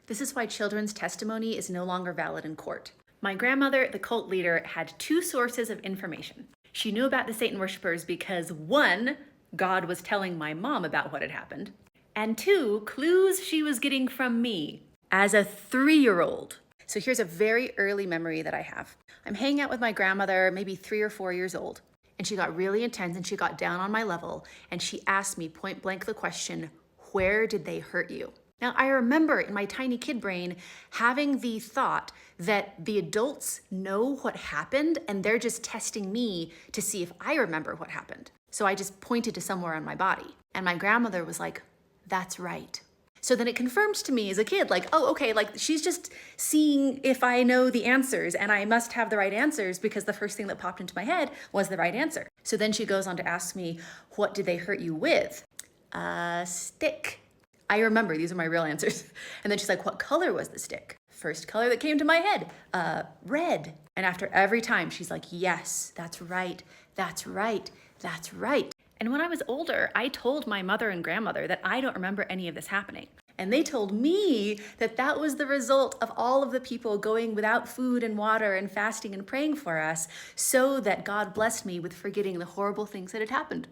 This is why children's testimony is no longer valid in court. My grandmother, the cult leader, had two sources of information. She knew about the Satan worshipers because one, God was telling my mom about what had happened, and two, clues she was getting from me as a 3-year-old. So here's a very early memory that I have. I'm hanging out with my grandmother, maybe 3 or 4 years old, and she got really intense and she got down on my level and she asked me point blank the question, where did they hurt you? Now, I remember in my tiny kid brain having the thought that the adults know what happened and they're just testing me to see if I remember what happened. So I just pointed to somewhere on my body. And my grandmother was like, that's right. So then it confirmed to me as a kid, like, oh, okay, like she's just seeing if I know the answers and I must have the right answers because the first thing that popped into my head was the right answer. So then she goes on to ask me, what did they hurt you with? A stick. I remember, these are my real answers. And then she's like, what color was the stick? First color that came to my head, red. And after every time, she's like, yes, that's right, that's right, that's right. And when I was older, I told my mother and grandmother that I don't remember any of this happening. And they told me that that was the result of all of the people going without food and water and fasting and praying for us so that God blessed me with forgetting the horrible things that had happened.